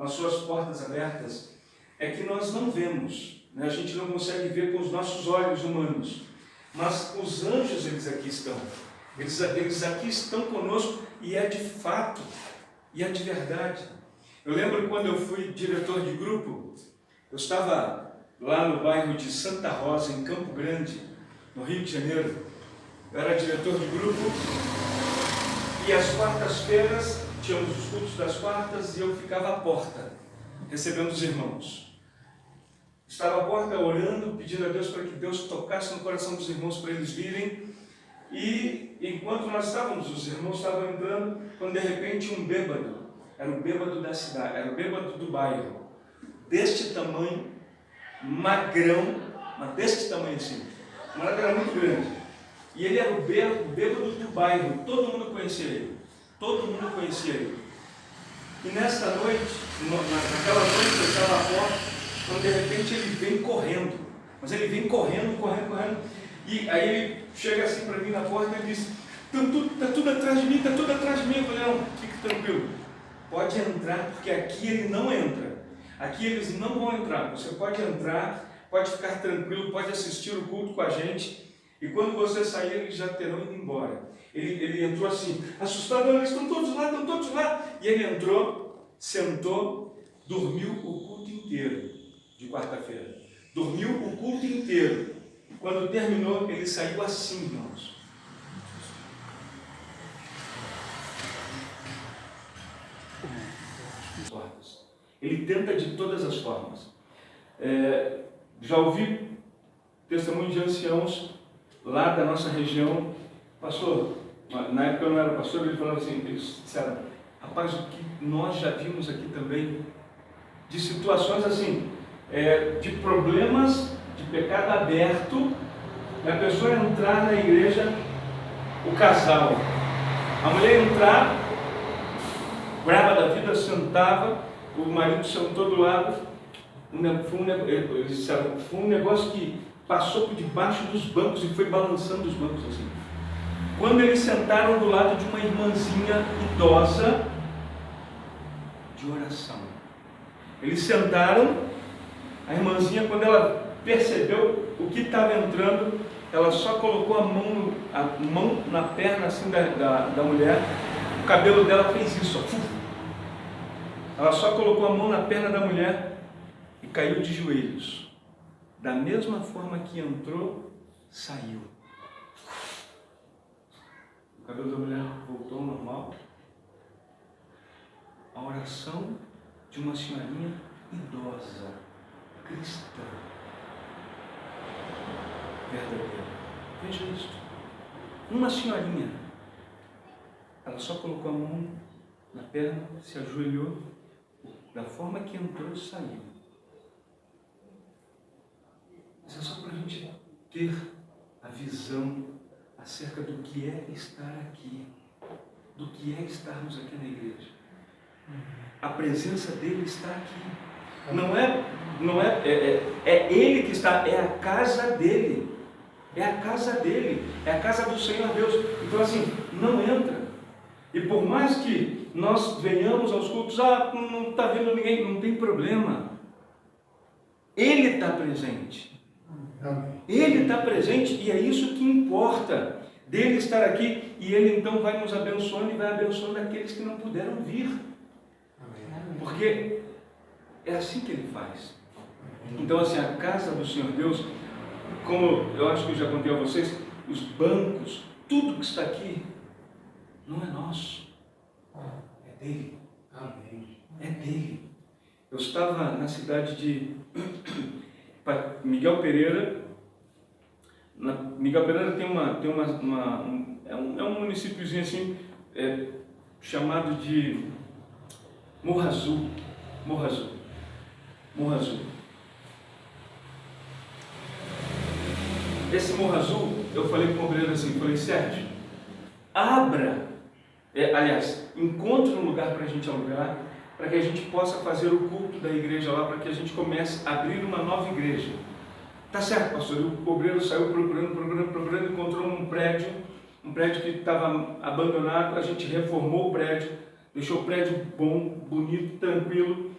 as suas portas abertas, é que nós não vemos, né? A gente não consegue ver com os nossos olhos humanos, mas os anjos, eles aqui estão. Eles aqui estão conosco e é de fato, e é de verdade. Eu lembro quando eu fui diretor de grupo, eu estava lá no bairro de Santa Rosa, em Campo Grande, no Rio de Janeiro. Eu era diretor de grupo e às quartas-feiras tínhamos os cultos das quartas e eu ficava à porta, recebendo os irmãos. Estava à porta orando, pedindo a Deus para que Deus tocasse no coração dos irmãos para eles virem. E enquanto nós estávamos, os irmãos estavam entrando, quando de repente um bêbado, era o bêbado da cidade, era o bêbado do bairro, deste tamanho, magrão, mas deste tamanho assim, o moleque era muito grande, e ele era o bêbado do bairro, todo mundo conhecia ele, e nesta noite, naquela noite eu estava à porta, quando de repente ele vem correndo, mas ele vem correndo, e aí ele chega assim para mim na porta e diz: está tudo atrás de mim, está tudo atrás de mim. Eu falei: não, fique tranquilo, pode entrar, porque aqui ele não entra, aqui eles não vão entrar, você pode entrar, pode ficar tranquilo, pode assistir o culto com a gente, e quando você sair eles já terão ido embora. Ele entrou assim, assustado: eles estão todos lá, e ele entrou, sentou, dormiu o culto inteiro de quarta-feira, dormiu o culto inteiro. Quando terminou, ele saiu assim, irmãos. Ele tenta de todas as formas. Já ouvi testemunho de anciãos lá da nossa região. Pastor, na época eu não era pastor, ele falava assim, eles disseram: rapaz, o que nós já vimos aqui também, de situações assim, de problemas, de pecado aberto, a pessoa entrar na igreja, o casal, a mulher entrar, brava da vida, sentava, o marido sentou do lado, foi um negócio que passou por debaixo dos bancos e foi balançando os bancos assim. Quando eles sentaram do lado de uma irmãzinha idosa de oração, eles sentaram, a irmãzinha, quando ela percebeu o que estava entrando, ela só colocou a mão na perna assim da mulher, o cabelo dela fez isso, ela só colocou a mão na perna da mulher e caiu de joelhos. Da mesma forma que entrou, saiu. O cabelo da mulher voltou ao normal. A oração de uma senhorinha idosa, cristã, verdadeira. Veja isso. Uma senhorinha, ela só colocou a mão na perna, se ajoelhou, da forma que entrou e saiu. Isso é só para a gente ter a visão acerca do que é estar aqui, do que é estarmos aqui na igreja. A presença dele está aqui. É ele que está, é a casa dele. É a casa dele, é a casa do Senhor Deus. Então assim, não entra. E por mais que nós venhamos aos cultos, não está vendo ninguém, não tem problema. Ele está presente. Ele está presente e é isso que importa, dele estar aqui, e ele então vai nos abençoando e vai abençoando aqueles que não puderam vir. Porque é assim que ele faz. Então assim, a casa do Senhor Deus, como eu acho que eu já contei a vocês, os bancos, tudo que está aqui, não é nosso, é dele. É dele. Eu estava na cidade de Miguel Pereira. Miguel Pereira tem um municípiozinho assim, chamado de Morro Azul. Esse Morro Azul, eu falei para o obreiro assim, falei: Sérgio, encontre um lugar para a gente alugar, para que a gente possa fazer o culto da igreja lá, para que a gente comece a abrir uma nova igreja. Tá certo, pastor. O obreiro saiu procurando, encontrou um prédio que estava abandonado. A gente reformou o prédio, deixou o prédio bom, bonito, tranquilo,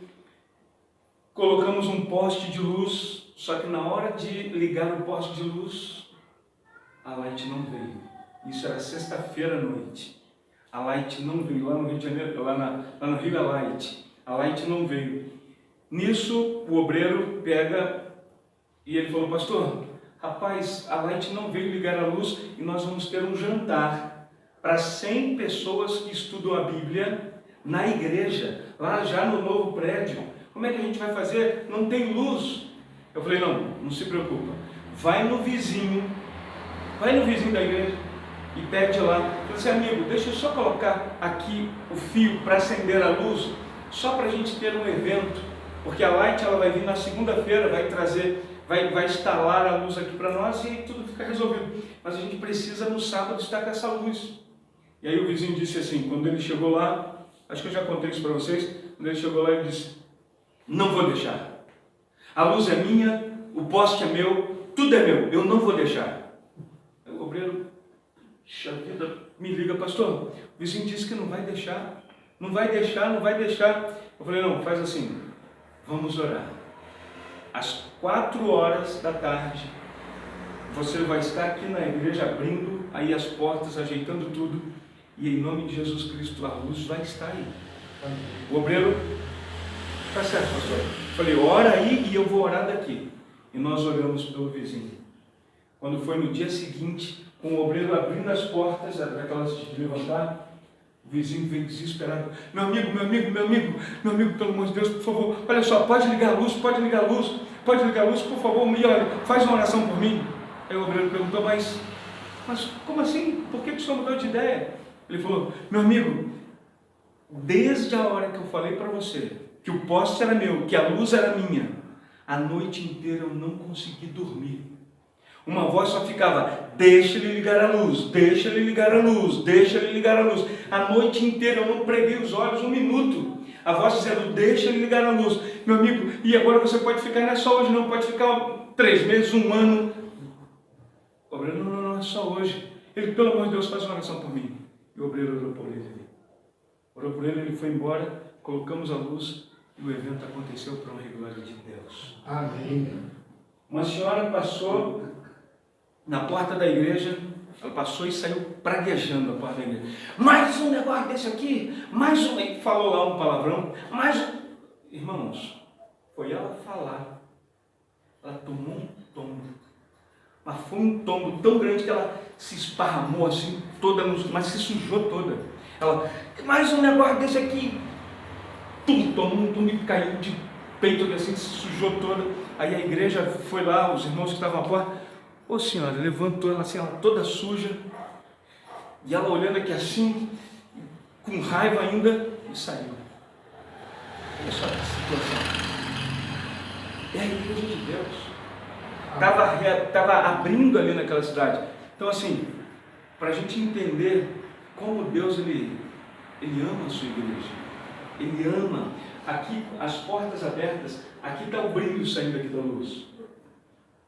colocamos um poste de luz, só que na hora de ligar o poste de luz, a Light não veio. Isso era sexta-feira à noite. A Light não veio, lá no Rio de Janeiro, lá no Rio é Light. A Light não veio. Nisso, o obreiro pega e ele falou: pastor, rapaz, a Light não veio ligar a luz e nós vamos ter um jantar para 100 pessoas que estudam a Bíblia na igreja, lá já no novo prédio. Como é que a gente vai fazer? Não tem luz. Eu falei: não se preocupa. Vai no vizinho da igreja e pede lá. Eu falei assim: amigo, deixa eu só colocar aqui o fio para acender a luz, só para a gente ter um evento, porque a Light ela vai vir na segunda-feira, vai instalar a luz aqui para nós e aí tudo fica resolvido. Mas a gente precisa no sábado estar com essa luz. E aí o vizinho disse assim, quando ele chegou lá, acho que eu já contei isso para vocês, quando ele chegou lá ele disse: não vou deixar. A luz é minha, o poste é meu, tudo é meu, eu não vou deixar. O obreiro, puxa vida, me liga: pastor, o vizinho disse que não vai deixar. Não vai deixar. Eu falei: não, faz assim, vamos orar. Às 4 horas da tarde, você vai estar aqui na igreja abrindo aí as portas, ajeitando tudo, e em nome de Jesus Cristo a luz vai estar aí. O obreiro: tá certo, pastor. Eu falei: ora aí e eu vou orar daqui. E nós oramos pelo vizinho. Quando foi no dia seguinte, com o obreiro abrindo as portas, aquelas de levantar, o vizinho veio desesperado: meu amigo, pelo amor de Deus, por favor, olha só, pode ligar a luz, por favor, e olha, faz uma oração por mim. Aí o obreiro perguntou: mas como assim? Por que o senhor mudou de ideia? Ele falou: meu amigo, desde a hora que eu falei para você que o poste era meu, que a luz era minha, a noite inteira eu não consegui dormir. Uma voz só ficava: deixa ele ligar a luz, deixa ele ligar a luz, deixa ele ligar a luz. A noite inteira eu não preguei os olhos um minuto. A voz dizendo: deixa ele ligar a luz. Meu amigo, e agora você pode ficar, não é só hoje não, pode ficar 3 meses, 1 ano. O obreiro: não, é só hoje. Ele: pelo amor de Deus, faz uma oração por mim. E o obreiro orou por ele. Orou por ele, ele foi embora, colocamos a luz e o evento aconteceu para a honra e glória de Deus. Amém. Uma senhora passou na porta da igreja, ela passou e saiu praguejando a porta da igreja: mais um negócio desse aqui, mais um, e falou lá um palavrão, mais um. Irmãos, foi ela falar, ela tomou um tombo, mas foi um tombo tão grande que ela se esparramou assim, toda, mas se sujou toda. Ela: mais um negócio desse aqui, tomou um tombo e caiu de peito assim, se sujou toda. Aí a igreja foi lá, os irmãos que estavam à porta: ô senhora, levantou ela assim, ela toda suja, e ela olhando aqui assim, com raiva ainda, e saiu. Olha só que situação. É a igreja de Deus. Estava abrindo ali naquela cidade. Então assim, para a gente entender como Deus ele ama a sua igreja. Ele ama. Aqui, as portas abertas, aqui está o brilho saindo aqui da luz.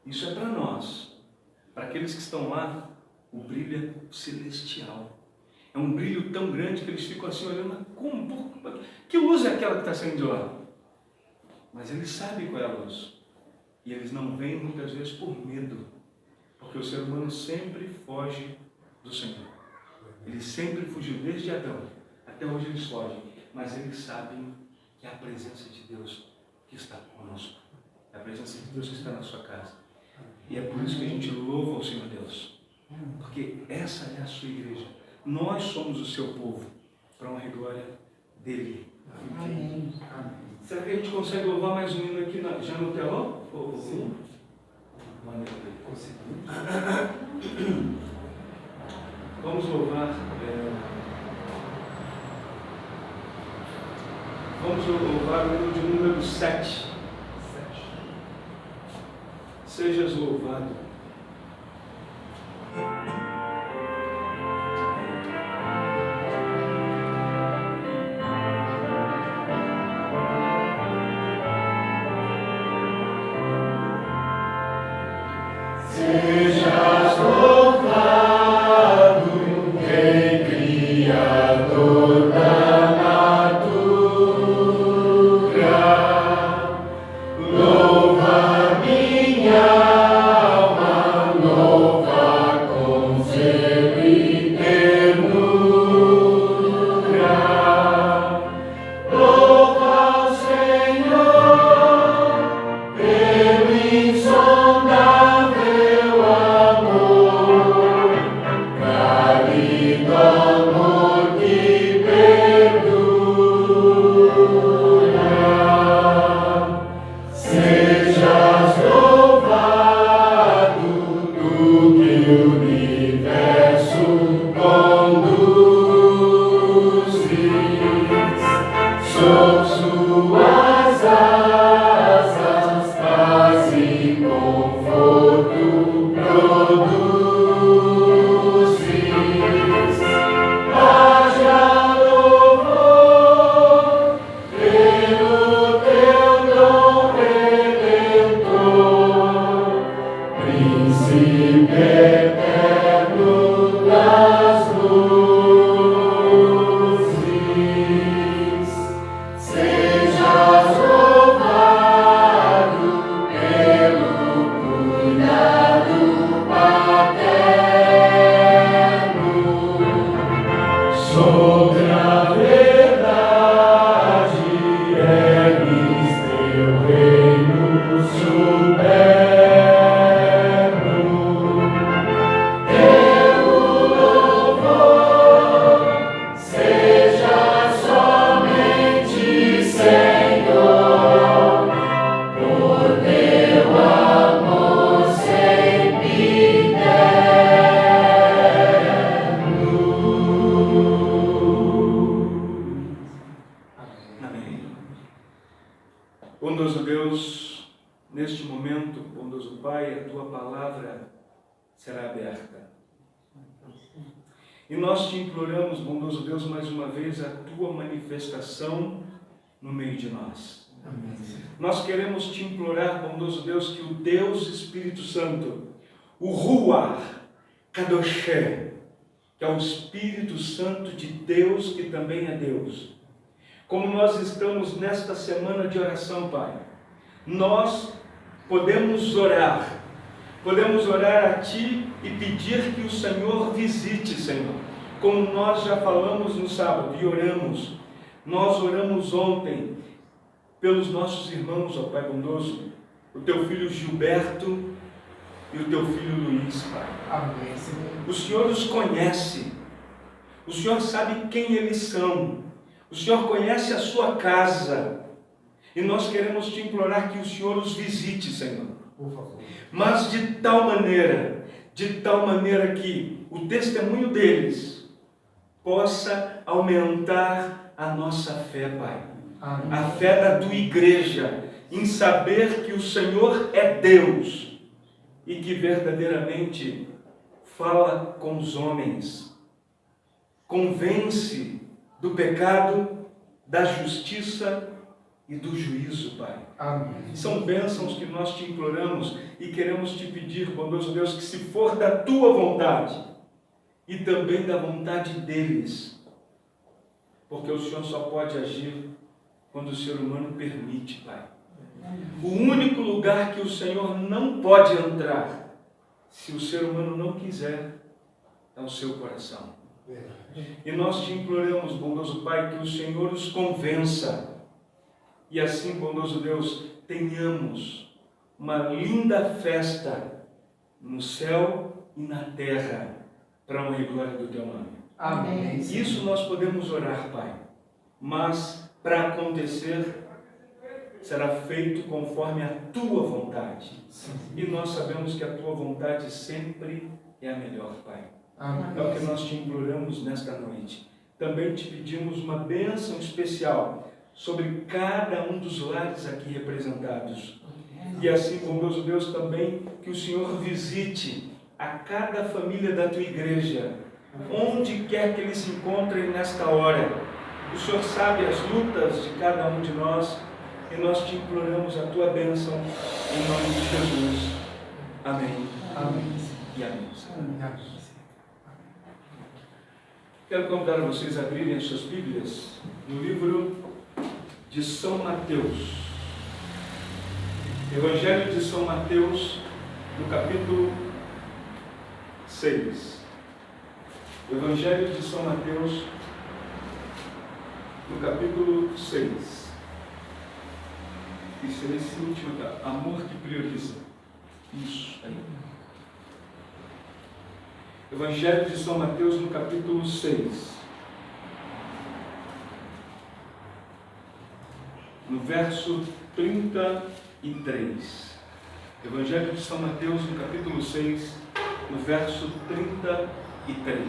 Isso é para nós. Para aqueles que estão lá, o brilho é celestial. É um brilho tão grande que eles ficam assim olhando: como? Que luz é aquela que está saindo de lá? Mas eles sabem qual é a luz. E eles não vêm muitas vezes por medo. Porque o ser humano sempre foge do Senhor. Ele sempre fugiu, desde Adão. Até hoje eles fogem. Mas eles sabem que é a presença de Deus que está conosco. É a presença de Deus que está na sua casa. E é por isso que a gente louva ao Senhor Deus. Porque essa é a sua igreja. Nós somos o seu povo. Para honra e glória dele. Amém. Será que a gente consegue louvar mais um hino aqui já no telão? Sim. Vamos louvar. Vamos louvar o hino de número 7. Sejas louvado. Sejas louvado, Rei Criador da natura, Bondoso Deus, neste momento, bondoso Pai, a Tua palavra será aberta. E nós te imploramos, bondoso Deus, mais uma vez, a Tua manifestação no meio de nós. Amém. Nós queremos te implorar, bondoso Deus, que o Deus Espírito Santo, o Ruach Kadoshé, que é o Espírito Santo de Deus, que também é Deus. Como nós estamos nesta semana de oração, Pai, nós podemos orar a Ti e pedir que o Senhor visite, Senhor. Como nós já falamos no sábado e oramos, nós oramos ontem pelos nossos irmãos, ó Pai bondoso, o Teu filho Gilberto e o Teu filho Luiz, Pai. Amém, Senhor. O Senhor os conhece, o Senhor sabe quem eles são, o Senhor conhece a sua casa, e nós queremos te implorar que o Senhor os visite, Senhor. Por favor. Mas de tal maneira que o testemunho deles possa aumentar a nossa fé, Pai. Amém. A fé da Tua igreja, em saber que o Senhor é Deus e que verdadeiramente fala com os homens, convence do pecado, da justiça e do juízo, Pai. Amém. São bênçãos que nós te imploramos e queremos te pedir, bondoso Deus, que se for da Tua vontade e também da vontade deles, porque o Senhor só pode agir quando o ser humano permite, Pai. O único lugar que o Senhor não pode entrar, se o ser humano não quiser, é o seu coração. E nós te imploramos, bondoso Pai, que o Senhor os convença. E assim, bondoso Deus, tenhamos uma linda festa no céu e na terra, para a honra e glória do Teu nome. Amém. Isso nós podemos orar, Pai, mas para acontecer será feito conforme a Tua vontade. E nós sabemos que a Tua vontade sempre é a melhor, Pai. Amém. É o que nós te imploramos nesta noite. Também te pedimos uma bênção especial sobre cada um dos lares aqui representados. E assim, bondoso Deus, também que o Senhor visite a cada família da Tua igreja, onde quer que eles se encontrem nesta hora. O Senhor sabe as lutas de cada um de nós e nós te imploramos a Tua bênção em nome de Jesus. Amém. Amém. E amém. Amém. Quero convidar vocês a abrirem as suas Bíblias no livro de São Mateus. Evangelho de São Mateus, no capítulo 6. Evangelho de São Mateus, no capítulo 6. Isso é esse último, amor que prioriza. Isso aí. Evangelho de São Mateus, no capítulo 6. No verso 33. Evangelho de São Mateus, no capítulo 6, no verso 33.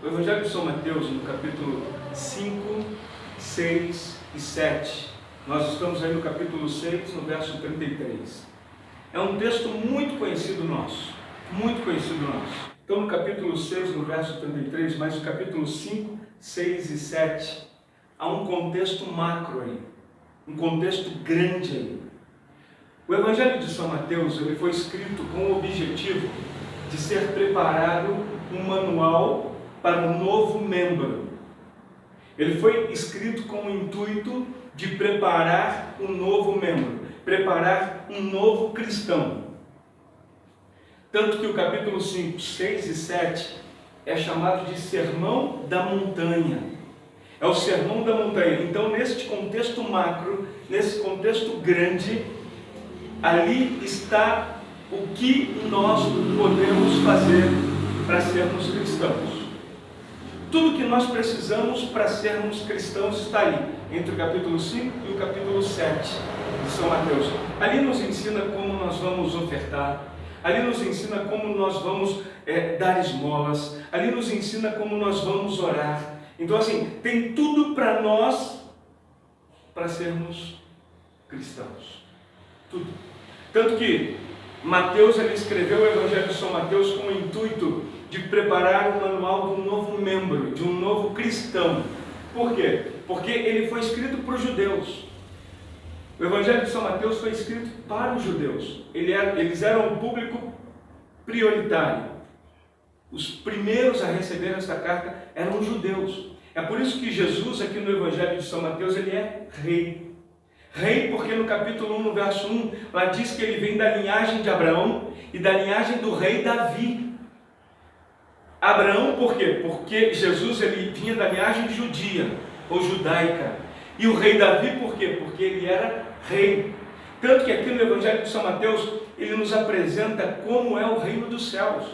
O Evangelho de São Mateus, no capítulo 5, 6 e 7. Nós estamos aí no capítulo 6, no verso 33. É um texto muito conhecido nosso. Muito conhecido nosso. Então, no capítulo 6, no verso 33, mas no capítulo 5, 6 e 7, há um contexto macro aí, um contexto grande aí. O Evangelho de São Mateus ele foi escrito com o objetivo de ser preparado um manual para um novo membro. Ele foi escrito com o intuito de preparar um novo membro, preparar um novo cristão. Tanto que o capítulo 5, 6 e 7 é chamado de Sermão da Montanha. É o Sermão da Montanha. Então, neste contexto macro, nesse contexto grande, ali está o que nós podemos fazer para sermos cristãos. Tudo que nós precisamos para sermos cristãos está ali, entre o capítulo 5 e o capítulo 7 de São Mateus. Ali nos ensina como nós vamos ofertar. ali nos ensina como nós vamos dar esmolas, ali nos ensina como nós vamos orar. Então assim, tem tudo para nós, para sermos cristãos. Tudo. Tanto que Mateus, ele escreveu o Evangelho de São Mateus com o intuito de preparar o manual de um novo membro, de um novo cristão. Por quê? Porque ele foi escrito para os judeus. O Evangelho de São Mateus foi escrito para os judeus. Eles eram um público prioritário. Os primeiros a receber esta carta eram os judeus. É por isso que Jesus, aqui no Evangelho de São Mateus, ele é rei. Rei porque no capítulo 1, no verso 1, lá diz que ele vem da linhagem de Abraão e da linhagem do rei Davi. Abraão por quê? Porque Jesus ele vinha da linhagem judia ou judaica. E o rei Davi por quê? Porque ele era rei. Tanto que aqui no Evangelho de São Mateus, ele nos apresenta como é o reino dos céus.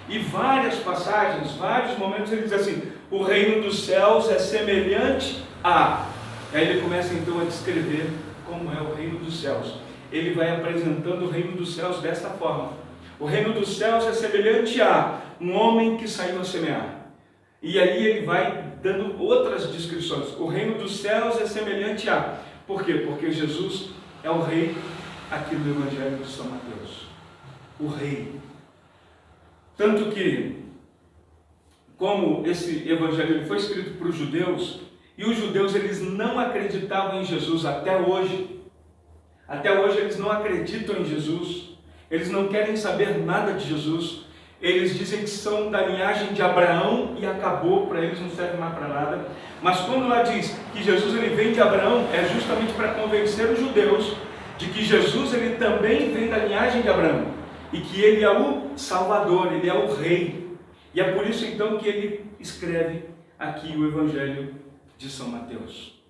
E várias passagens, vários momentos ele diz assim, o reino dos céus é semelhante a... Aí ele começa então a descrever como é o reino dos céus. Ele vai apresentando o reino dos céus desta forma. O reino dos céus é semelhante a um homem que saiu a semear. E aí ele vai dando outras descrições. O reino dos céus é semelhante a... Por quê? Porque Jesus é o rei aqui no Evangelho de São Mateus. O rei. Tanto que, como esse Evangelho foi escrito para os judeus, e os judeus eles não acreditavam em Jesus até hoje. Até hoje eles não acreditam em Jesus. Eles não querem saber nada de Jesus. Eles dizem que são da linhagem de Abraão e acabou, para eles não serve mais para nada. Mas quando lá diz que Jesus ele vem de Abraão, é justamente para convencer os judeus de que Jesus ele também vem da linhagem de Abraão. E que ele é o Salvador, ele é o Rei. E é por isso então que ele escreve aqui o Evangelho de São Mateus,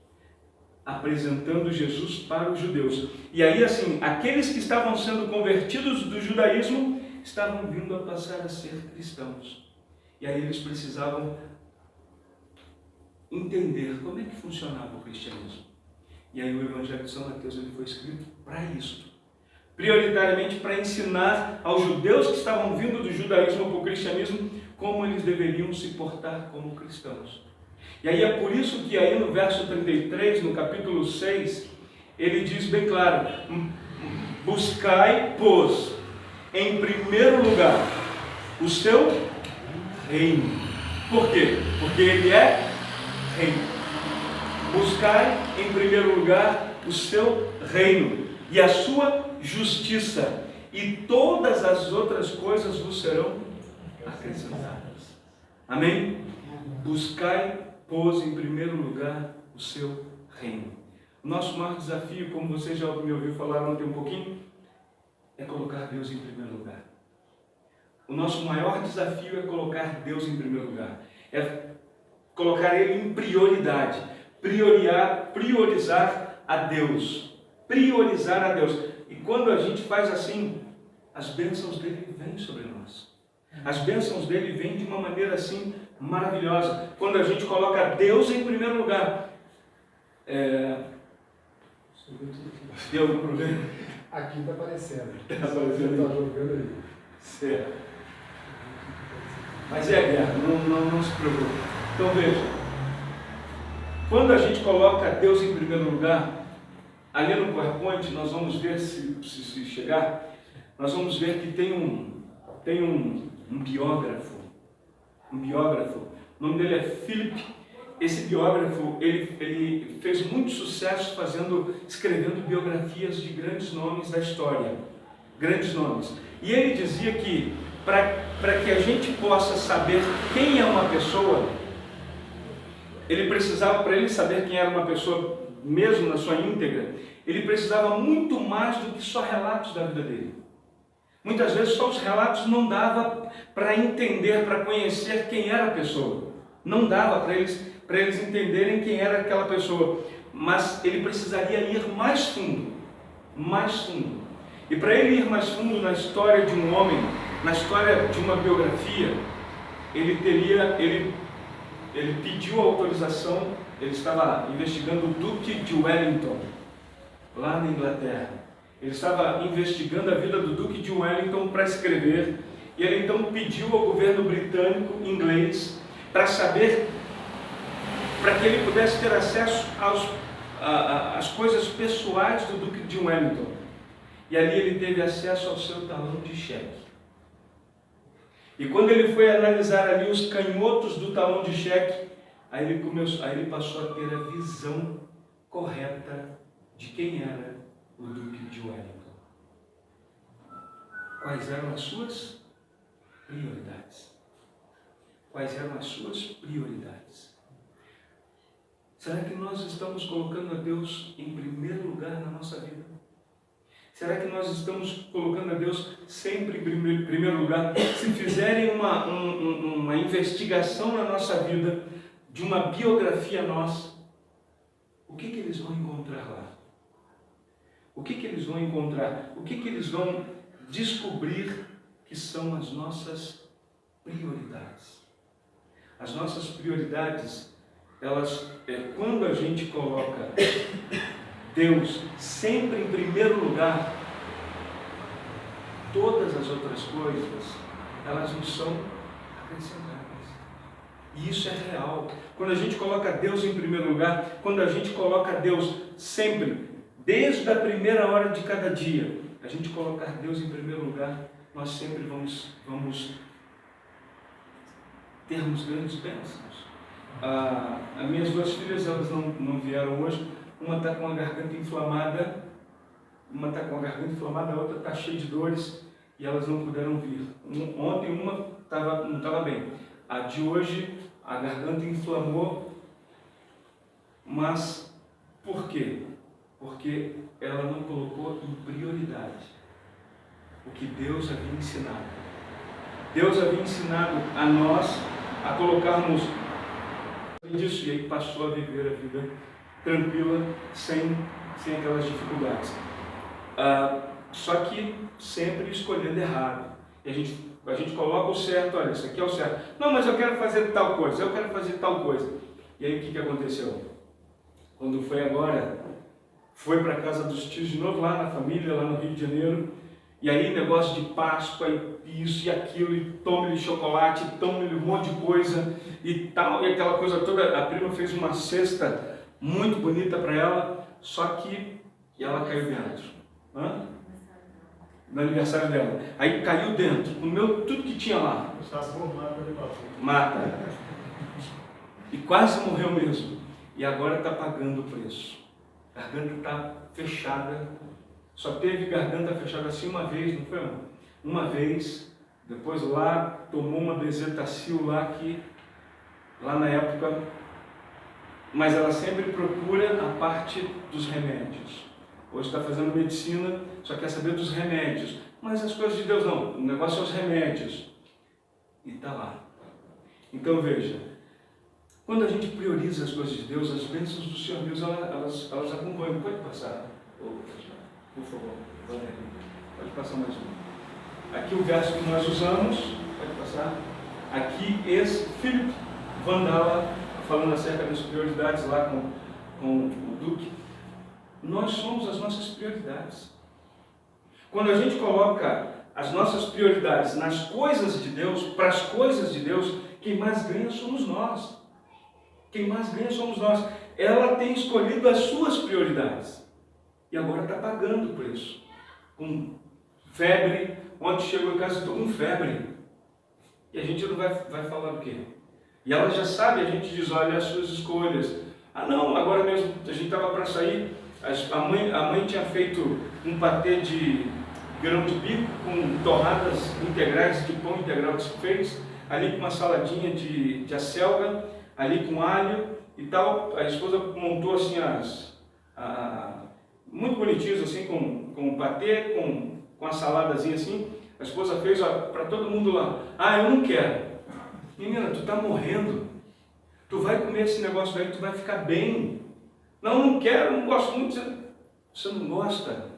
apresentando Jesus para os judeus. E aí assim, aqueles que estavam sendo convertidos do judaísmo estavam vindo a passar a ser cristãos. E aí eles precisavam entender como é que funcionava o cristianismo. E aí o Evangelho de São Mateus ele foi escrito para isso, prioritariamente para ensinar aos judeus que estavam vindo do judaísmo para o cristianismo como eles deveriam se portar como cristãos. E aí é por isso que aí no verso 33, no capítulo 6, ele diz bem claro, buscai, pois, em primeiro lugar, o seu reino. Por quê? Porque ele é rei. Buscai, em primeiro lugar, o seu reino e a sua justiça, e todas as outras coisas vos serão acrescentadas. Amém? Buscai, pois, em primeiro lugar, o seu reino. O nosso maior desafio, como você já me ouviu falar ontem um pouquinho, é colocar Deus em primeiro lugar. O nosso maior desafio é colocar Deus em primeiro lugar. É colocar Ele em prioridade. Priorizar a Deus. Priorizar a Deus. E quando a gente faz assim, as bênçãos dele vêm sobre nós. As bênçãos dele vêm de uma maneira assim maravilhosa. Quando a gente coloca Deus em primeiro lugar. Tem algum problema? Aqui está aparecendo. Está aparecendo. Está jogando aí. Certo. Mas é guerra, não se preocupe. Então veja, quando a gente coloca Deus em primeiro lugar, ali no PowerPoint nós vamos ver, se chegar, nós vamos ver que tem um biógrafo. O nome dele é Philip. Esse biógrafo, ele fez muito sucesso escrevendo biografias de grandes nomes da história. Grandes nomes. E ele dizia que, para que a gente possa saber quem é uma pessoa, para ele saber quem era uma pessoa, mesmo na sua íntegra, ele precisava muito mais do que só relatos da vida dele. Muitas vezes só os relatos não dava para entender, para conhecer quem era a pessoa. Não dava para eles entenderem quem era aquela pessoa. Mas ele precisaria ir mais fundo. Mais fundo. E para ele ir mais fundo na história de um homem, na história de uma biografia, ele pediu autorização, ele estava investigando o Duque de Wellington, lá na Inglaterra. Ele estava investigando a vida do Duque de Wellington para escrever, e ele então pediu ao governo britânico, inglês, para saber, para que ele pudesse ter acesso às coisas pessoais do Duque de Wellington. E ali ele teve acesso ao seu talão de cheque. E quando ele foi analisar ali os canhotos do talão de cheque, aí ele passou a ter a visão correta de quem era o Duque de Wellington. Quais eram as suas prioridades? Quais eram as suas prioridades? Será que nós estamos colocando a Deus em primeiro lugar na nossa vida? Será que nós estamos colocando a Deus sempre em primeiro lugar? Se fizerem uma investigação na nossa vida, de uma biografia nossa, o que eles vão encontrar lá? O que eles vão encontrar? O que eles vão descobrir que são as nossas prioridades? As nossas prioridades, quando a gente coloca Deus sempre em primeiro lugar, todas as outras coisas, elas nos são acrescentadas. E isso é real. Quando a gente coloca Deus em primeiro lugar, quando a gente coloca Deus sempre, desde a primeira hora de cada dia, a gente colocar Deus em primeiro lugar, nós sempre vamos termos grandes bênçãos. As minhas duas filhas, elas não vieram hoje. Uma está com a garganta inflamada, a outra está cheia de dores e elas não puderam vir. Ontem uma não estava bem. A de hoje, a garganta inflamou, mas por quê? Porque ela não colocou em prioridade o que Deus havia ensinado. Deus havia ensinado a nós a colocarmos disso, e aí passou a viver a vida tranquila, sem aquelas dificuldades. Só que sempre escolhendo errado. E a gente coloca o certo, olha, isso aqui é o certo. Não, mas eu quero fazer tal coisa, E aí o que aconteceu? Quando foi agora, foi para a casa dos tios de novo, lá na família, lá no Rio de Janeiro, e aí negócio de Páscoa, e isso e aquilo, e tome-lhe chocolate, tome-lhe um monte de coisa, e tal, e aquela coisa toda. A prima fez uma cesta muito bonita para ela, só que ela caiu dentro. No aniversário dela. Aí caiu dentro, comeu tudo que tinha lá. Mata. E quase morreu mesmo. E agora está pagando o preço. A garganta está fechada. Só teve garganta fechada assim uma vez, não foi? Uma vez. Depois lá, tomou uma bezetacil lá na época. Mas ela sempre procura a parte dos remédios. Hoje está fazendo medicina, só quer saber dos remédios. Mas as coisas de Deus não, o negócio é os remédios. E está lá. Então veja, quando a gente prioriza as coisas de Deus, as bênçãos do Senhor Deus, elas acompanham. Pode passar, por favor, pode passar mais um. Aqui o verso que nós usamos, pode passar. Aqui esse Philip Vandala, falando acerca das prioridades lá com o Duque. Nós somos as nossas prioridades. Quando a gente coloca as nossas prioridades nas coisas de Deus, para as coisas de Deus, quem mais ganha somos nós. Quem mais ganha somos nós. Ela tem escolhido as suas prioridades. E agora está pagando o preço. Com febre. Ontem chegou em casa e estou com febre. E a gente não vai falar o quê? E ela já sabe, a gente diz, olha as suas escolhas. Não, agora mesmo, a gente estava para sair, a mãe tinha feito um patê de grão de bico com torradas integrais, de pão integral que se fez, ali com uma saladinha de acelga, ali com alho e tal. A esposa montou assim muito bonitinhos assim, com o patê, com a saladazinha assim. A esposa fez para todo mundo lá. Eu não quero. Menina, tu está morrendo. Tu vai comer esse negócio daí, tu vai ficar bem. Não quero, não gosto muito. Você não gosta?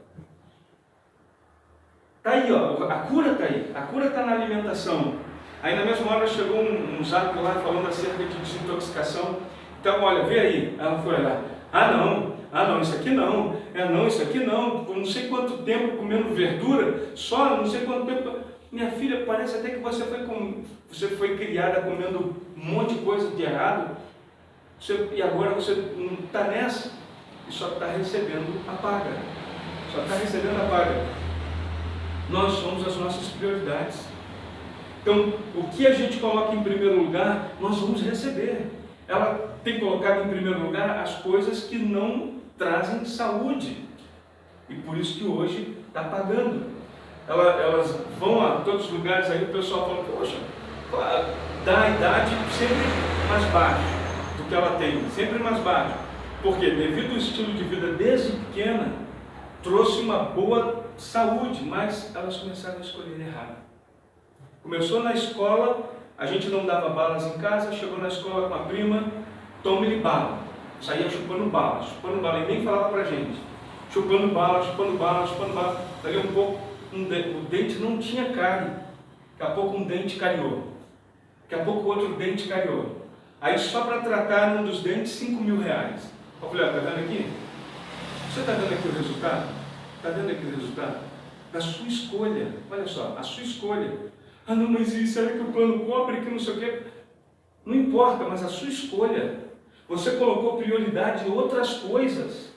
Está aí, a cura está aí. A cura está na alimentação. Aí na mesma hora chegou um zap lá falando acerca de desintoxicação. Então, olha, vê aí. Ela foi lá. Não, Ah, não, isso aqui não. Não, isso aqui não. Por não sei quanto tempo comendo verdura, só não sei quanto tempo. Minha filha, parece até que você foi criada comendo um monte de coisa de errado, e agora você não está nessa, e só está recebendo a paga. Só está recebendo a paga. Nós somos as nossas prioridades. Então, o que a gente coloca em primeiro lugar, nós vamos receber. Ela tem colocado em primeiro lugar as coisas que não trazem saúde. E por isso que hoje está pagando. Elas vão a todos os lugares, aí o pessoal fala, poxa, dá a idade sempre mais baixo do que ela tem, sempre mais baixo. Porque devido ao estilo de vida desde pequena, trouxe uma boa saúde, mas elas começaram a escolher errado. Começou na escola, a gente não dava balas em casa, chegou na escola com a prima, tome-lhe bala. Saía chupando bala, e nem falava pra gente. Chupando bala. Dali um pouco, o dente não tinha cárie. Daqui a pouco um dente cariou. Daqui a pouco outro dente cariou. Aí só para tratar um dos dentes, R$5.000. Eu falei, está vendo aqui? Você está vendo aqui o resultado? Está vendo aqui o resultado? Da sua escolha. Olha só, a sua escolha. Ah, não, mas isso é que o plano cobre, que não sei o quê. Não importa, mas a sua escolha. Você colocou prioridade em outras coisas.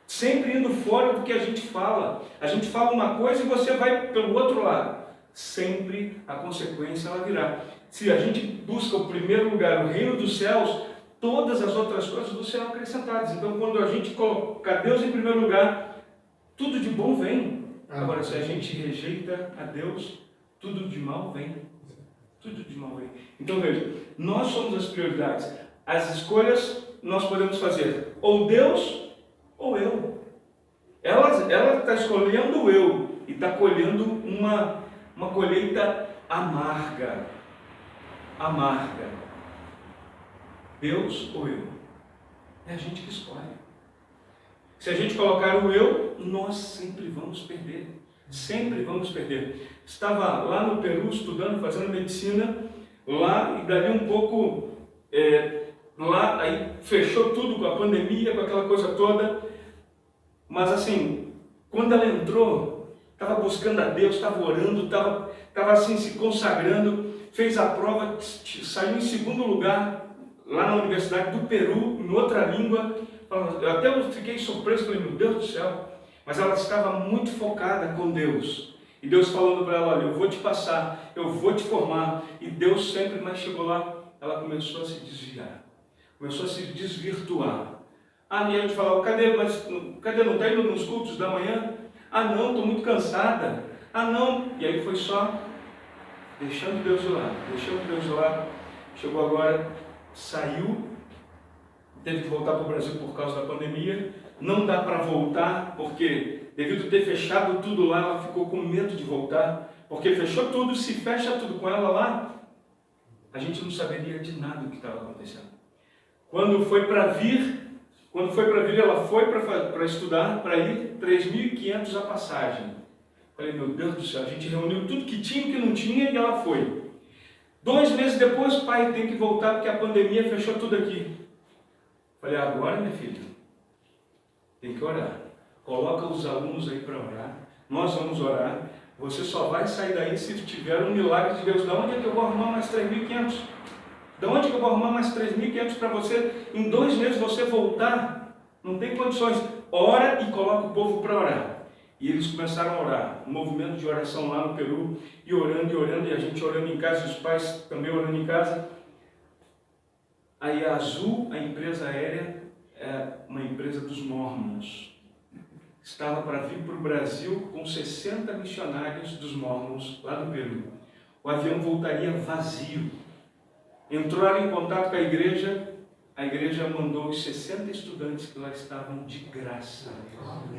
Sempre indo fora do que a gente fala. A gente fala uma coisa e você vai pelo outro lado. Sempre a consequência ela virá. Se a gente busca o primeiro lugar, o reino dos céus, todas as outras coisas vão ser acrescentadas. Então, quando a gente colocar Deus em primeiro lugar, tudo de bom vem. Agora, se a gente rejeita a Deus, tudo de mal vem. Tudo de mal vem. Então, veja, nós somos as prioridades. As escolhas nós podemos fazer ou Deus ou eu. Ela está escolhendo o eu e está colhendo uma colheita amarga. Amarga. Deus ou eu? É a gente que escolhe. Se a gente colocar o eu, nós sempre vamos perder. Sempre vamos perder. Estava lá no Peru estudando, fazendo medicina, lá e dali um pouco, lá aí fechou tudo com a pandemia, com aquela coisa toda. Mas assim, quando ela entrou, estava buscando a Deus, estava orando, estava assim se consagrando, fez a prova, saiu em segundo lugar lá na Universidade do Peru, em outra língua. Até eu fiquei surpreso, falei, meu Deus do céu. Mas ela estava muito focada com Deus. E Deus falando para ela, olha, eu vou te passar, eu vou te formar. E Deus sempre mais chegou lá, ela começou a se desviar. Começou a se desvirtuar. Ah, e a gente falava, cadê, não está indo nos cultos da manhã? Ah, não, estou muito cansada. Ah, não. E aí foi só deixando Deus de lado, deixando Deus de lado. Chegou agora, saiu, teve que voltar para o Brasil por causa da pandemia. Não dá para voltar, porque devido a ter fechado tudo lá, ela ficou com medo de voltar. Porque fechou tudo, se fecha tudo com ela lá, a gente não saberia de nada do que estava acontecendo. Quando foi para vir, ela foi para estudar, para ir, 3.500 a passagem. Falei, meu Deus do céu, a gente reuniu tudo que tinha e que não tinha e ela foi. 2 meses depois, pai, tem que voltar porque a pandemia fechou tudo aqui. Falei, agora, minha filha, tem que orar. Coloca os alunos aí para orar. Nós vamos orar. Você só vai sair daí se tiver um milagre de Deus. Da onde é que eu vou arrumar mais 3.500? Da onde é que eu vou arrumar mais 3.500 para você? Em 2 meses você voltar? Não tem condições. Ora e coloca o povo para orar. E eles começaram a orar. Um movimento de oração lá no Peru. E orando, e a gente orando em casa, os pais também orando em casa. Aí a Azul, a empresa aérea, é uma empresa dos Mormons. Estava para vir para o Brasil com 60 missionários dos Mormons lá do Peru. O avião voltaria vazio. Entraram em contato com a igreja mandou os 60 estudantes que lá estavam de graça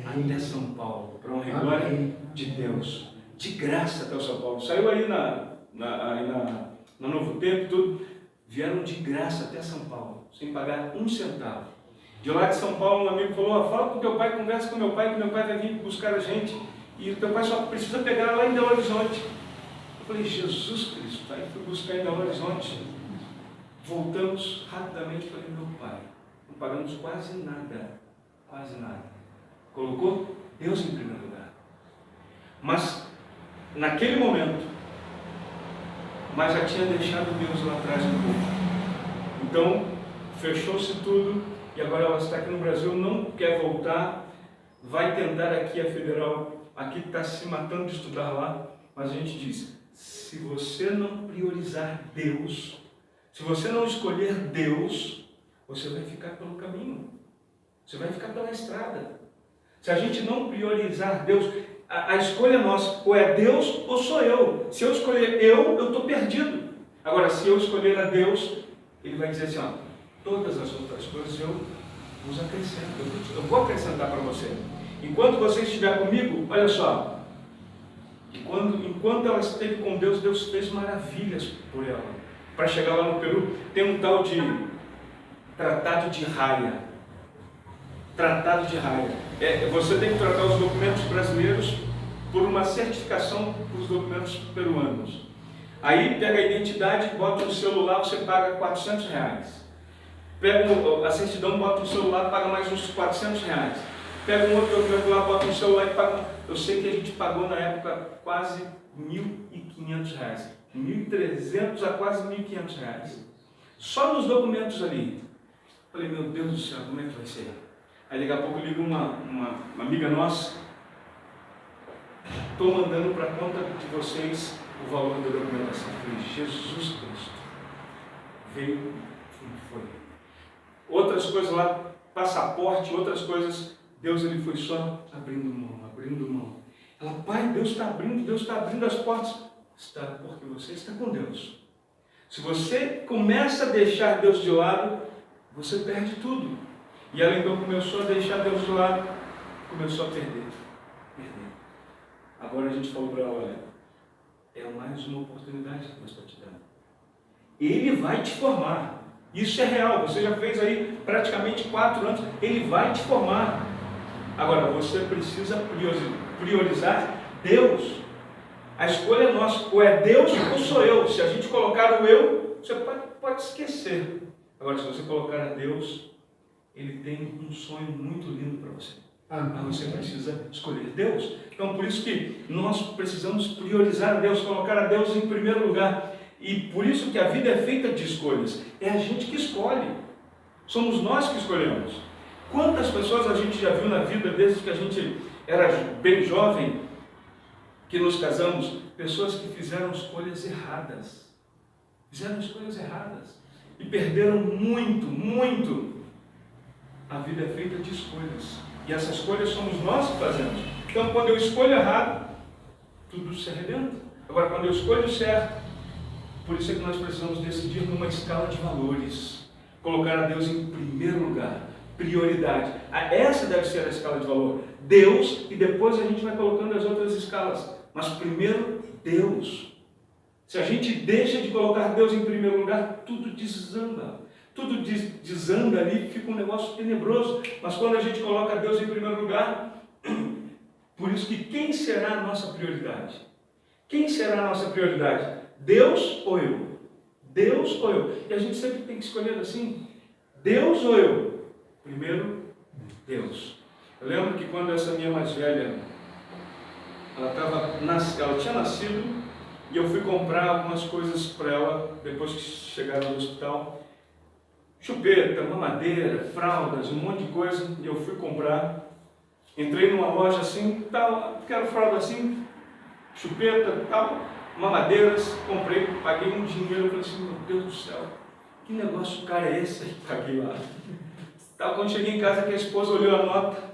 até São Paulo, para honra e glória de Deus. De graça até São Paulo. Saiu aí na Novo Tempo, tudo. Vieram de graça até São Paulo, sem pagar um centavo. De lá de São Paulo, um amigo falou, fala com teu pai, conversa com meu pai, que meu pai vai vir buscar a gente, e teu pai só precisa pegar lá em Belo Horizonte. Eu falei, Jesus Cristo, aí fui buscar em Belo Horizonte. Voltamos rapidamente, falei, meu pai, não pagamos quase nada. Quase nada. Colocou Deus em primeiro lugar. Mas, naquele momento, mas já tinha deixado Deus lá atrás um pouco. Então, fechou-se tudo e agora ela está aqui no Brasil, não quer voltar, vai tentar aqui a federal, aqui está se matando de estudar lá, mas a gente diz, se você não priorizar Deus, se você não escolher Deus, você vai ficar pelo caminho, você vai ficar pela estrada. Se a gente não priorizar Deus, a escolha é nossa, ou é Deus ou sou eu. Se eu escolher eu estou perdido. Agora, se eu escolher a Deus, Ele vai dizer assim, ó, todas as outras coisas eu vos acrescento, eu vou acrescentar para você. Enquanto você estiver comigo, olha só, enquanto ela esteve com Deus, Deus fez maravilhas por ela. Para chegar lá no Peru, tem um tal de Tratado de Haia. Tratado de Haia. Você tem que trocar os documentos brasileiros por uma certificação para os documentos peruanos. Aí pega a identidade, bota no celular, você paga R$400. Pega a certidão, bota no celular, paga mais uns R$400. Pega um outro documento lá, bota no celular e paga. Eu sei que a gente pagou na época quase R$1.500. 1.300 a quase R$1.500. Só nos documentos ali. Falei, meu Deus do céu, como é que vai ser? Aí daqui a pouco liga uma amiga nossa, estou mandando para a conta de vocês o valor da documentação. Falei, Jesus Cristo. Veio e foi. Outras coisas lá, passaporte, outras coisas, Deus ele foi só abrindo mão, abrindo mão. Ela, pai, Deus está abrindo as portas. Está, porque você está com Deus. Se você começa a deixar Deus de lado, você perde tudo. E ela então começou a deixar Deus de lado, começou a perder. Agora a gente falou para ela, olha, é mais uma oportunidade que Deus está te dando. Ele vai te formar. Isso é real, você já fez aí praticamente 4 anos, Ele vai te formar. Agora, você precisa priorizar Deus. A escolha é nossa, ou é Deus ou sou eu. Se a gente colocar o eu, você pode esquecer. Agora, se você colocar a Deus, Ele tem um sonho muito lindo para você. Mas você precisa escolher Deus. Então, por isso que nós precisamos priorizar Deus, colocar a Deus em primeiro lugar. E por isso que a vida é feita de escolhas. É a gente que escolhe. Somos nós que escolhemos. Quantas pessoas a gente já viu na vida, desde que a gente era bem jovem, que nos casamos, pessoas que fizeram escolhas erradas. Fizeram escolhas erradas. E perderam muito, muito. A vida é feita de escolhas. E essas escolhas somos nós que fazemos. Então, quando eu escolho errado, tudo se arrebenta. Agora, quando eu escolho certo, por isso é que nós precisamos decidir numa escala de valores. Colocar a Deus em primeiro lugar. Prioridade. Essa deve ser a escala de valor. Deus, e depois a gente vai colocando as outras escalas. Mas primeiro, Deus. Se a gente deixa de colocar Deus em primeiro lugar, tudo desanda. Tudo desanda ali, fica um negócio tenebroso. Mas quando a gente coloca Deus em primeiro lugar, por isso que quem será a nossa prioridade? Quem será a nossa prioridade? Deus ou eu? Deus ou eu? E a gente sempre tem que escolher assim, Deus ou eu? Primeiro, Deus. Eu lembro que quando essa minha mais velha, ela tinha nascido, e eu fui comprar algumas coisas para ela, depois que chegaram do hospital, chupeta, mamadeira, fraldas, um monte de coisa, e eu fui comprar, entrei numa loja assim, tal, quero fralda assim, chupeta, tal, mamadeiras, comprei, paguei um dinheiro, eu falei assim, meu Deus do céu, que negócio caro é esse? Paguei lá. Quando cheguei em casa, que a esposa olhou a nota,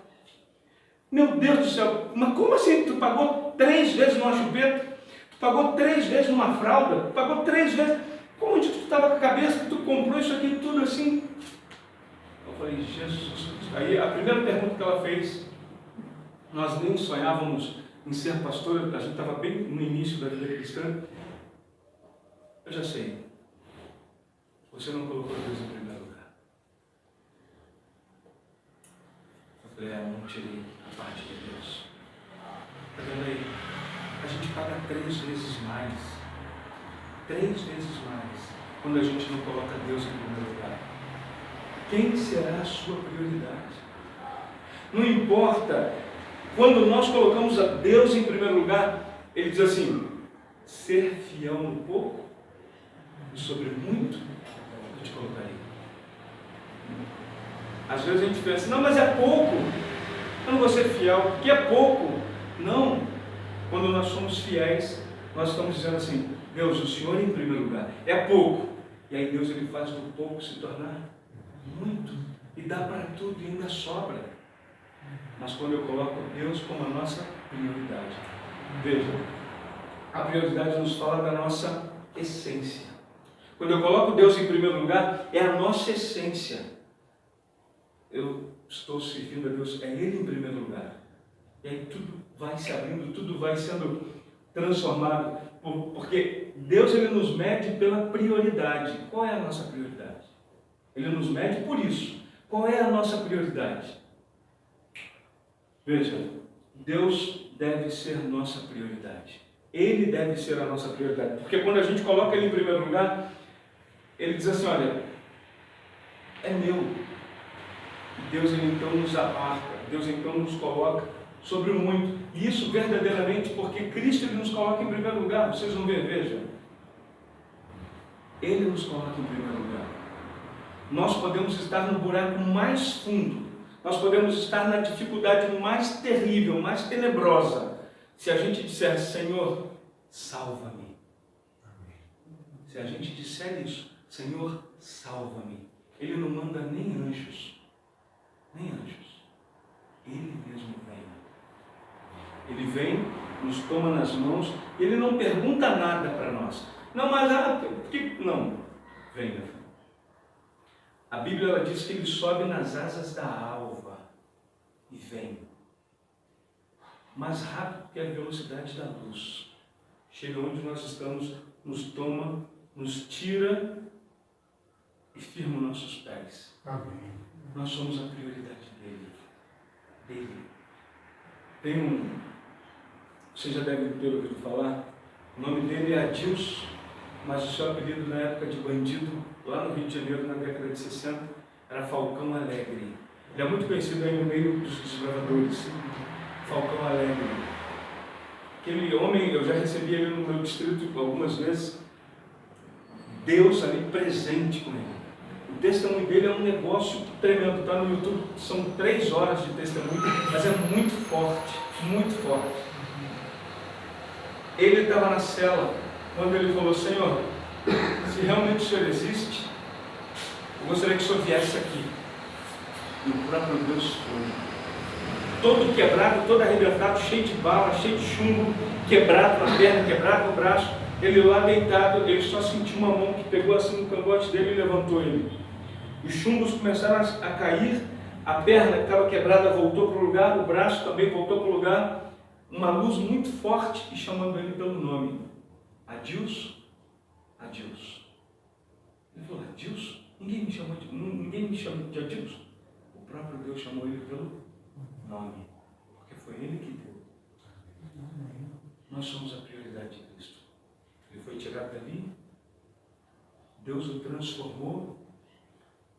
meu Deus do céu, mas como assim? Tu pagou 3 vezes numa chupeta? Tu pagou 3 vezes numa fralda? Tu pagou 3 vezes? Como tu estava com a cabeça que tu comprou isso aqui tudo assim? Eu falei, Jesus. Aí a primeira pergunta que ela fez, nós nem sonhávamos em ser pastor, a gente estava bem no início da vida cristã. Eu já sei. Você não colocou Deus em primeiro lugar. Eu falei, não tirei a parte de Deus. Está vendo aí? A gente paga 3 vezes mais. 3 vezes mais. Quando a gente não coloca Deus em primeiro lugar. Quem será a sua prioridade? Não importa. Quando nós colocamos a Deus em primeiro lugar, Ele diz assim: ser fiel no pouco e sobre muito eu te colocarei. Às vezes a gente pensa, não, mas é pouco, eu não vou ser fiel, porque é pouco. Não. Quando nós somos fiéis, nós estamos dizendo assim: Deus, o Senhor em primeiro lugar. É pouco. E aí Deus, Ele faz do pouco se tornar muito. E dá para tudo e ainda sobra. Mas quando eu coloco Deus como a nossa prioridade, veja, a prioridade nos fala da nossa essência. Quando eu coloco Deus em primeiro lugar, é a nossa essência. Eu estou servindo a Deus, é Ele em primeiro lugar. E aí tudo vai se abrindo, tudo vai sendo transformado. Porque Deus, Ele nos mede pela prioridade. Qual é a nossa prioridade? Ele nos mede por isso. Qual é a nossa prioridade? Veja, Deus deve ser nossa prioridade. Ele deve ser a nossa prioridade. Porque quando a gente coloca Ele em primeiro lugar, Ele diz assim: olha, é meu. E Deus, Ele então nos abarca. Deus então nos coloca sobre o muito. E isso verdadeiramente porque Cristo, Ele nos coloca em primeiro lugar. Vocês vão ver, veja. Ele nos coloca em primeiro lugar. Nós podemos estar no buraco mais fundo. Nós podemos estar na dificuldade mais terrível, mais tenebrosa. Se a gente disser: Senhor, salva-me. Se a gente disser isso: Senhor, salva-me. Ele não manda nem anjos. Nem anjos. Ele mesmo vem. Ele vem, nos toma nas mãos. Ele não pergunta nada para nós. Não, mas por que não? Vem, meu filho. A Bíblia, ela diz que Ele sobe nas asas da alva e vem. Mais rápido que a velocidade da luz. Chega onde nós estamos, nos toma, nos tira e firma nossos pés. Amém. Nós somos a prioridade dele. Tem vocês já devem ter ouvido falar, o nome dele é Adilson, mas o seu apelido na época de bandido, lá no Rio de Janeiro, na década de 60, era Falcão Alegre. Ele é muito conhecido aí no meio dos desbravadores. Falcão Alegre. Aquele homem, eu já recebi ele no meu distrito algumas vezes. Deus ali presente com ele. O testemunho dele é um negócio tremendo. Está no YouTube, são 3 horas de testemunho, mas é muito forte, muito forte. Ele estava na cela, quando ele falou: Senhor, se realmente o Senhor existe, eu gostaria que o Senhor viesse aqui. E o próprio Deus foi. Todo quebrado, todo arrebentado, cheio de bala, cheio de chumbo, quebrado na perna, quebrado no braço. Ele lá deitado, ele só sentiu uma mão que pegou assim no cangote dele e levantou ele. Os chumbos começaram a cair, a perna que estava quebrada voltou para o lugar, o braço também voltou para o lugar. Uma luz muito forte e chamando ele pelo nome: Adilson, Adilson. Ele falou: Adilson? Ninguém me chama de Adilson. O próprio Deus chamou ele pelo nome, porque foi Ele que deu. Nós somos a prioridade de Cristo. Ele foi tirado dali, Deus o transformou,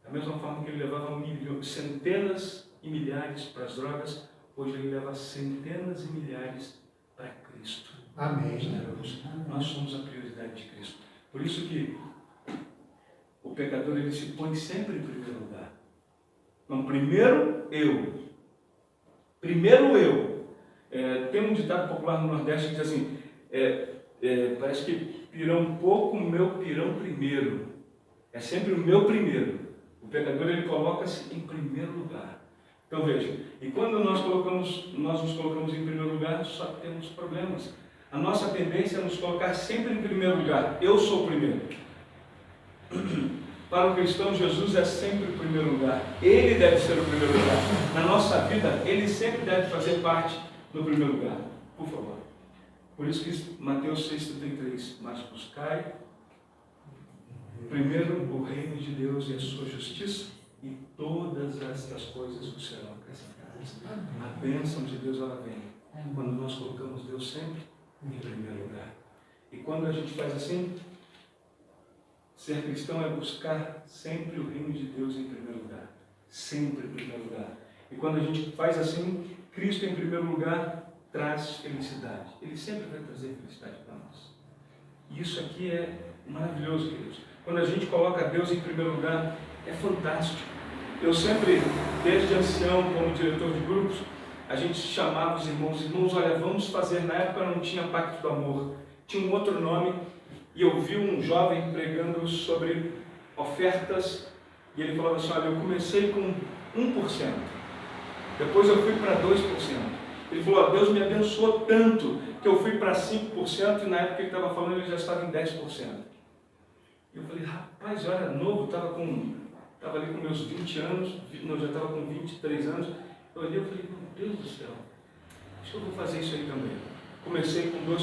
da mesma forma que ele levava centenas e milhares para as drogas, hoje ele leva centenas e milhares para Cristo. Amém. Nós somos a prioridade de Cristo. Por isso que o pecador, ele se põe sempre em primeiro lugar. Então, primeiro eu. Primeiro eu. Tem um ditado popular no Nordeste que diz assim: parece que pirão pouco, meu pirão primeiro. É sempre o meu primeiro. O pecador, ele coloca-se em primeiro lugar. Então veja, e quando nós nos colocamos em primeiro lugar, só temos problemas. A nossa tendência é nos colocar sempre em primeiro lugar. Eu sou o primeiro. Para o cristão, Jesus é sempre o primeiro lugar. Ele deve ser o primeiro lugar. Na nossa vida, Ele sempre deve fazer parte do primeiro lugar. Por favor. Por isso que Mateus 6,33, mas buscai primeiro o reino de Deus e a sua justiça, e todas estas coisas vos serão acrescentadas. A bênção de Deus, ela vem quando nós colocamos Deus sempre em primeiro lugar. E quando a gente faz assim, ser cristão é buscar sempre o reino de Deus em primeiro lugar. Sempre em primeiro lugar. E quando a gente faz assim, Cristo em primeiro lugar traz felicidade. Ele sempre vai trazer felicidade para nós. E isso aqui é maravilhoso, queridos. Quando a gente coloca Deus em primeiro lugar, é fantástico. Eu sempre, desde ancião, como diretor de grupos, a gente chamava os irmãos, olha, vamos fazer, na época não tinha Pacto do Amor, tinha um outro nome, e eu vi um jovem pregando sobre ofertas, e ele falava assim, olha, eu comecei com 1%, depois eu fui para 2%. Ele falou, Deus me abençoou tanto, que eu fui para 5%, e na época que ele estava falando, ele já estava em 10%. E eu falei, rapaz, eu era novo, estava ali com meus 20 anos, eu já estava com 23 anos, eu olhei e falei, meu Deus do céu, acho que eu vou fazer isso aí também. Comecei com 2%,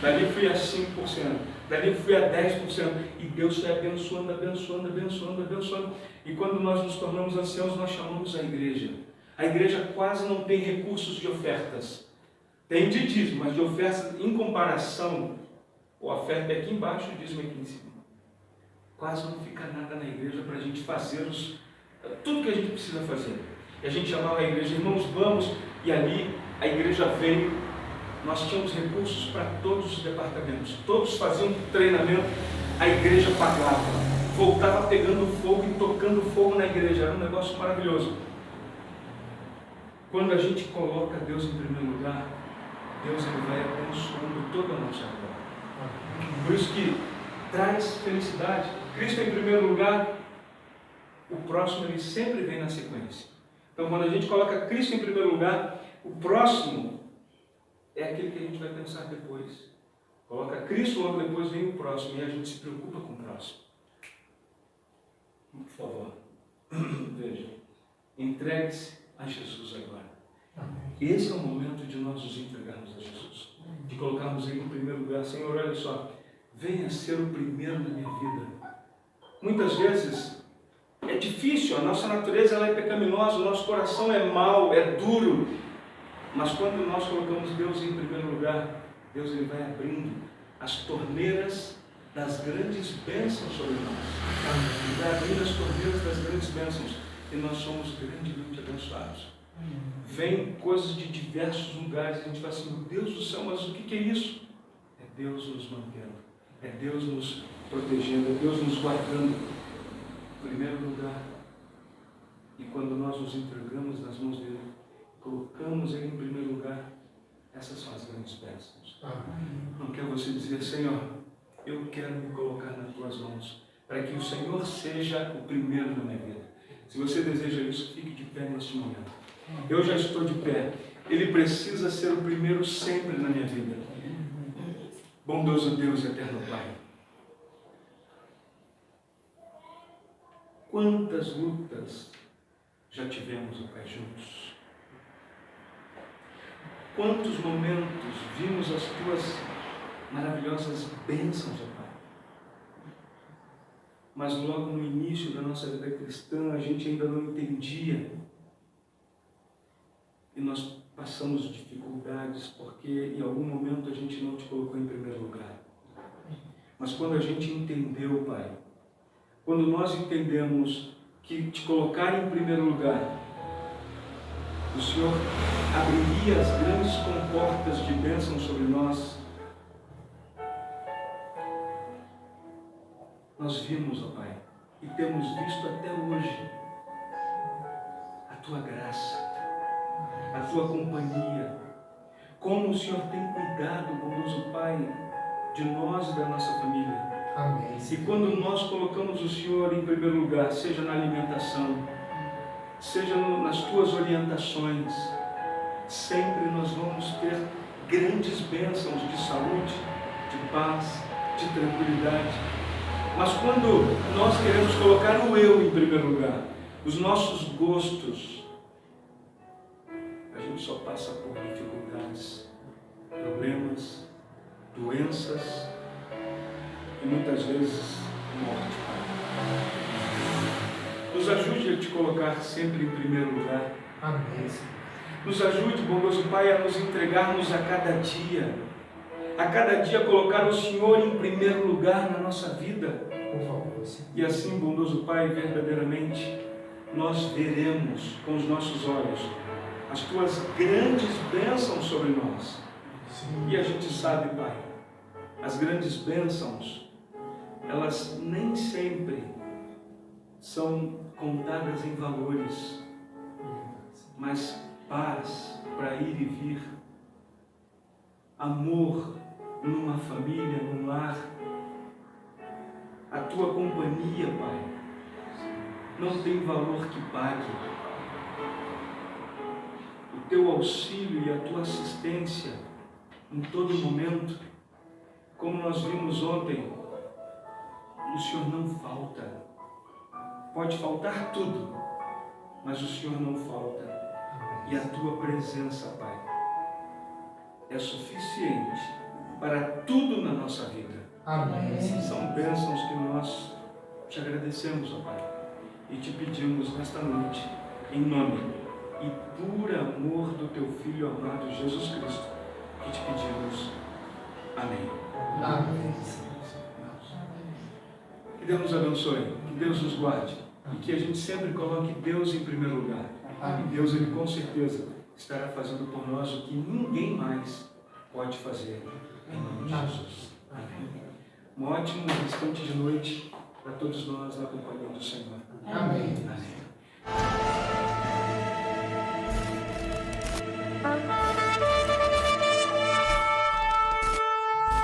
dali fui a 5%, dali fui a 10%, e Deus foi abençoando, abençoando, abençoando, abençoando. E quando nós nos tornamos anciãos, nós chamamos a igreja. A igreja quase não tem recursos de ofertas. Tem de dízimo, mas de ofertas, em comparação, a oferta é aqui embaixo, o dízimo é aqui em cima. Quase não fica nada na igreja para a gente fazer tudo que a gente precisa fazer. E a gente chamava a igreja, irmãos, vamos, e ali a igreja veio, nós tínhamos recursos para todos os departamentos, todos faziam treinamento, a igreja pagava, voltava pegando fogo e tocando fogo na igreja, era um negócio maravilhoso. Quando a gente coloca Deus em primeiro lugar, Deus ele vai abençoando toda a nossa vida. Por isso que traz felicidade. Cristo em primeiro lugar, o próximo ele sempre vem na sequência. Então quando a gente coloca Cristo em primeiro lugar, o próximo é aquele que a gente vai pensar depois. Coloca Cristo, logo depois vem o próximo, e a gente se preocupa com o próximo. Por favor, veja, entregue-se a Jesus agora. Esse é o momento de nós nos entregarmos a Jesus, de colocarmos Ele em primeiro lugar. Senhor, olha só, venha ser o primeiro na minha vida. Muitas vezes é difícil, a nossa natureza ela é pecaminosa, o nosso coração é mau, é duro, mas quando nós colocamos Deus em primeiro lugar, Deus ele vai abrindo as torneiras das grandes bênçãos sobre nós. Ele vai abrindo as torneiras das grandes bênçãos e nós somos grandemente abençoados. Vem coisas de diversos lugares, a gente fala assim, meu Deus do céu, mas o que é isso? É Deus nos mantendo, é Deus nos protegendo, é Deus nos guardando. Em primeiro lugar, e quando nós nos entregamos nas mãos dele, colocamos ele em primeiro lugar, essas são as grandes bênçãos. Não quer você dizer, Senhor, eu quero me colocar nas tuas mãos, para que o Senhor seja o primeiro na minha vida. Se você deseja isso, fique de pé neste momento. Eu já estou de pé. Ele precisa ser o primeiro sempre na minha vida. Bondoso Deus e eterno Pai. Quantas lutas já tivemos, ó Pai, juntos? Quantos momentos vimos as Tuas maravilhosas bênçãos, ó Pai? Mas logo no início da nossa vida cristã, a gente ainda não entendia. E nós passamos dificuldades porque em algum momento a gente não Te colocou em primeiro lugar. Mas quando a gente entendeu, Pai, quando nós entendemos que Te colocar em primeiro lugar, o Senhor abriria as grandes comportas de bênção sobre nós. Nós vimos, ó Pai, e temos visto até hoje a Tua graça, a Tua companhia, como o Senhor tem cuidado, bondoso Pai, de nós e da nossa família. Amém. E quando nós colocamos o Senhor em primeiro lugar, seja na alimentação, seja nas Tuas orientações, sempre nós vamos ter grandes bênçãos de saúde, de paz, de tranquilidade. Mas quando nós queremos colocar o eu em primeiro lugar, os nossos gostos, a gente só passa por dificuldades, problemas, doenças e muitas vezes morte. Nos ajude a Te colocar sempre em primeiro lugar. Amém. Nos ajude, bondoso Pai, a nos entregarmos a cada dia colocar o Senhor em primeiro lugar na nossa vida. Por favor, Senhor. E assim, bondoso Pai, verdadeiramente nós veremos com os nossos olhos as tuas grandes bênçãos sobre nós. E a gente sabe, Pai, as grandes bênçãos, elas nem sempre são contadas em valores, mas paz para ir e vir, amor numa família, num lar, a tua companhia, Pai, não tem valor que pague. O teu auxílio e a tua assistência em todo momento, como nós vimos ontem, o Senhor não falta. Pode faltar tudo, mas o Senhor não falta. E a tua presença, Pai, é suficiente para tudo na nossa vida. Amém. São bênçãos que nós te agradecemos, ó Pai, e te pedimos nesta noite, em nome e por amor do teu Filho amado Jesus Cristo, que te pedimos. Amém. Amém. Que Deus nos abençoe, que Deus nos guarde e que a gente sempre coloque Deus em primeiro lugar. E Deus, Ele com certeza estará fazendo por nós o que ninguém mais pode fazer. Em nome de Jesus. Amém. Um ótimo restante de noite para todos nós na companhia do Senhor. Amém. Amém.